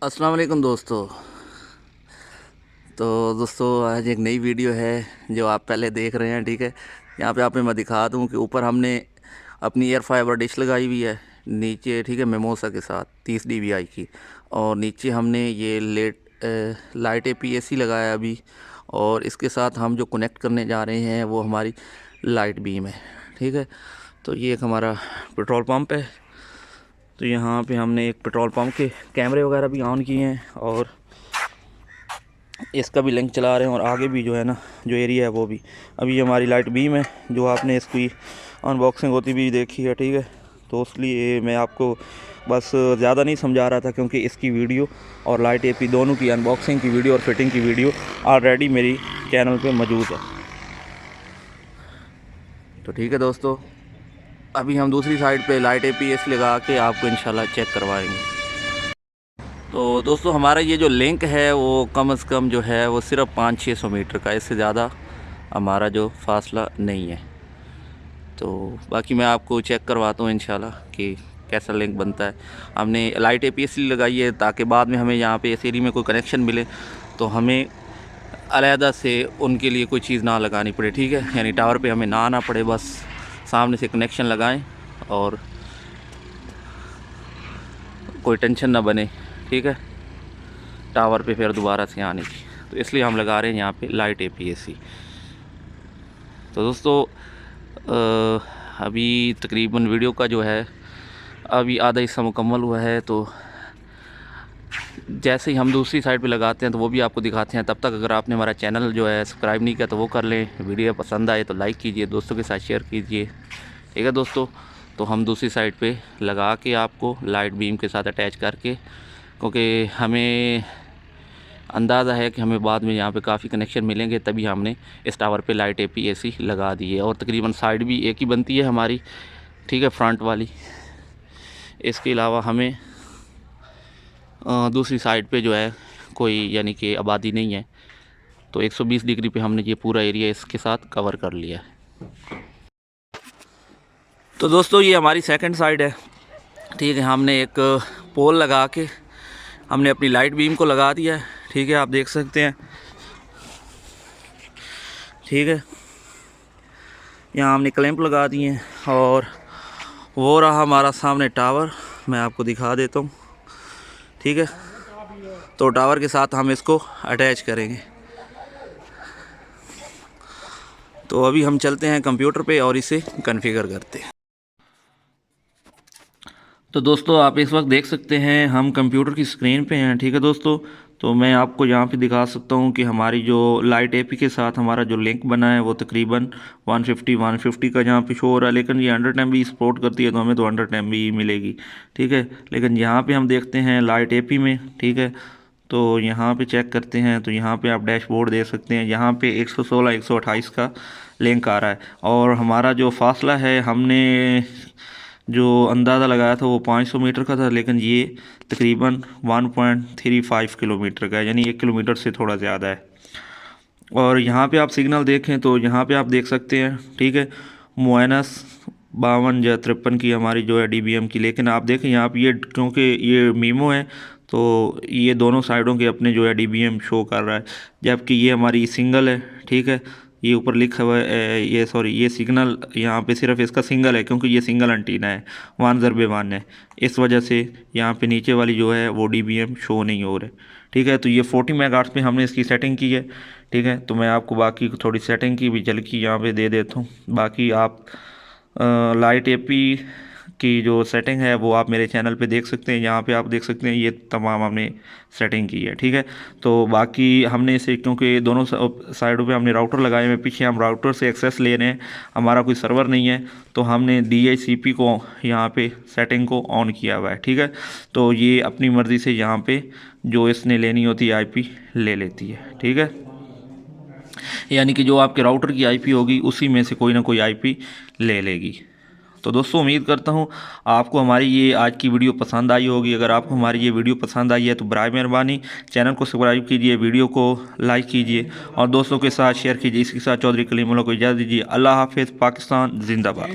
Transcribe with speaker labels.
Speaker 1: अस्सलाम वालेकुम दोस्तों। तो दोस्तों आज एक नई वीडियो है जो आप पहले देख रहे हैं, ठीक है। यहाँ पे मैं दिखा दूँ कि ऊपर हमने अपनी एयर फाइबर डिश लगाई हुई है नीचे, ठीक है, मेमोसा के साथ 30 dBi की, और नीचे हमने ये लाइट APS लगाया अभी, और इसके साथ हम जो कनेक्ट करने जा रहे हैं वो हमारी लाइट बीम है, ठीक है। तो ये एक हमारा पेट्रोल पंप है। तो यहाँ पे हमने एक पेट्रोल पंप के कैमरे वगैरह भी ऑन किए हैं और इसका भी लिंक चला रहे हैं, और आगे भी जो है ना जो एरिया है वो भी। अभी हमारी लाइट बीम है जो आपने इसकी अनबॉक्सिंग होती भी देखी है, ठीक है। तो इसलिए मैं आपको बस ज़्यादा नहीं समझा रहा था, क्योंकि इसकी वीडियो और लाइट AP दोनों की अनबॉक्सिंग की वीडियो और फिटिंग की वीडियो ऑलरेडी मेरी चैनल पे मौजूद है। तो ठीक है दोस्तों, अभी हम दूसरी साइड पे लाइट APS लगा के आपको इंशाल्लाह चेक करवाएंगे। तो दोस्तों हमारा ये जो लिंक है वो कम से कम जो है वो सिर्फ 500-600 मीटर का, इससे ज़्यादा हमारा जो फासला नहीं है। तो बाकी मैं आपको चेक करवाता हूँ इंशाल्लाह कि कैसा लिंक बनता है। हमने लाइट APS लगाई है ताकि बाद में हमें यहाँ पे इस एरिया में कोई कनेक्शन मिले तो हमें अलहदा से उनके लिए कोई चीज़ ना लगानी पड़े, ठीक है। यानी टावर पे हमें ना आना पड़े, बस सामने से कनेक्शन लगाएं और कोई टेंशन ना बने, ठीक है, टावर पे फिर दोबारा से आने की। तो इसलिए हम लगा रहे हैं यहाँ पे लाइट APS। तो दोस्तों अभी तकरीबन वीडियो का जो है अभी आधा हिस्सा मुकम्मल हुआ है। तो जैसे ही हम दूसरी साइड पे लगाते हैं तो वो भी आपको दिखाते हैं। तब तक अगर आपने हमारा चैनल जो है सब्सक्राइब नहीं किया तो वो कर लें। वीडियो पसंद आए तो लाइक कीजिए, दोस्तों के साथ शेयर कीजिए, ठीक है दोस्तों। तो हम दूसरी साइड पे लगा के आपको लाइट बीम के साथ अटैच करके, क्योंकि हमें अंदाज़ा है कि हमें बाद में यहाँ पे काफ़ी कनेक्शन मिलेंगे, तभी हमने इस टावर पे लाइट APS लगा दी है। और तकरीबन साइड भी एक ही बनती है हमारी, ठीक है, फ्रंट वाली। इसके अलावा हमें दूसरी साइड पे जो है कोई यानी कि आबादी नहीं है। तो 120 डिग्री पे हमने ये पूरा एरिया इसके साथ कवर कर लिया है। तो दोस्तों ये हमारी सेकंड साइड है, ठीक है। हमने एक पोल लगा के हमने अपनी लाइट बीम को लगा दिया है, ठीक है, आप देख सकते हैं, ठीक है। यहाँ हमने क्लैंप लगा दिए हैं और वो रहा हमारा सामने टावर, मैं आपको दिखा देता हूँ। ठीक है, तो टावर के साथ हम इसको अटैच करेंगे। तो अभी हम चलते हैं कंप्यूटर पे और इसे कॉन्फ़िगर करते हैं। तो दोस्तों आप इस वक्त देख सकते हैं हम कंप्यूटर की स्क्रीन पे हैं। ठीक है दोस्तों, तो मैं आपको यहाँ पे दिखा सकता हूँ कि हमारी जो लाइट एपी के साथ हमारा जो लिंक बना है वो तकरीबन 150 का यहाँ पे शो हो रहा है, लेकिन ये 100 MB सपोर्ट करती है तो हमें तो 100 MB मिलेगी। ठीक है, लेकिन यहाँ पे हम देखते हैं लाइट एपी में। ठीक है, तो यहाँ पे चेक करते हैं तो यहाँ पे आप डैशबोर्ड देख सकते हैं, यहाँ पे 116 128 का लिंक आ रहा है और हमारा जो फासला है हमने जो अंदाज़ा लगाया था वो 500 मीटर का था, लेकिन ये तकरीबन 1.35 किलोमीटर का है, यानी 1 किलोमीटर से थोड़ा ज़्यादा है। और यहाँ पे आप सिग्नल देखें तो यहाँ पे आप देख सकते हैं, ठीक है, -52 या 53 की हमारी जो है DBM की, लेकिन आप देखें यहाँ पे ये क्योंकि ये मीमो है तो ये दोनों साइडों के अपने जो है DBM शो कर रहा है, जबकि ये हमारी सिंगल है। ठीक है, ये ऊपर लिखा हुआ है ये सॉरी ये सिग्नल यहाँ पे सिर्फ इसका सिंगल है क्योंकि ये सिंगल एंटीना है, 1/1 है, इस वजह से यहाँ पे नीचे वाली जो है वो DBM शो नहीं हो रहे। ठीक है, तो ये 40 मेगाहर्ट्ज़ पे हमने इसकी सेटिंग की है। ठीक है, तो मैं आपको बाकी थोड़ी सेटिंग की भी झलकी यहाँ पे दे देता हूँ। बाकी आप लाइट एपी की जो सेटिंग है वो आप मेरे चैनल पे देख सकते हैं, यहाँ पे आप देख सकते हैं ये तमाम हमने सेटिंग की है। ठीक है, तो बाकी हमने इसे क्योंकि दोनों साइडों पे हमने राउटर लगाए हुए, पीछे हम राउटर से एक्सेस ले रहे हैं, हमारा कोई सर्वर नहीं है, तो हमने DHCP को यहाँ पे सेटिंग को ऑन किया हुआ है। ठीक है, तो ये अपनी मर्ज़ी से यहाँ पे जो इसने लेनी होती है IP ले लेती है। ठीक है, यानी कि जो आपके राउटर की IP होगी उसी में से कोई ना कोई IP ले लेगी। तो दोस्तों उम्मीद करता हूँ आपको हमारी ये आज की वीडियो पसंद आई होगी। अगर आपको हमारी ये वीडियो पसंद आई है तो बराए मेहरबानी चैनल को सब्सक्राइब कीजिए, वीडियो को लाइक कीजिए और दोस्तों के साथ शेयर कीजिए। इसके साथ चौधरी कलीमुल्लाह को इजाज़त दीजिए। अल्लाह हाफिज़, पाकिस्तान जिंदाबाद।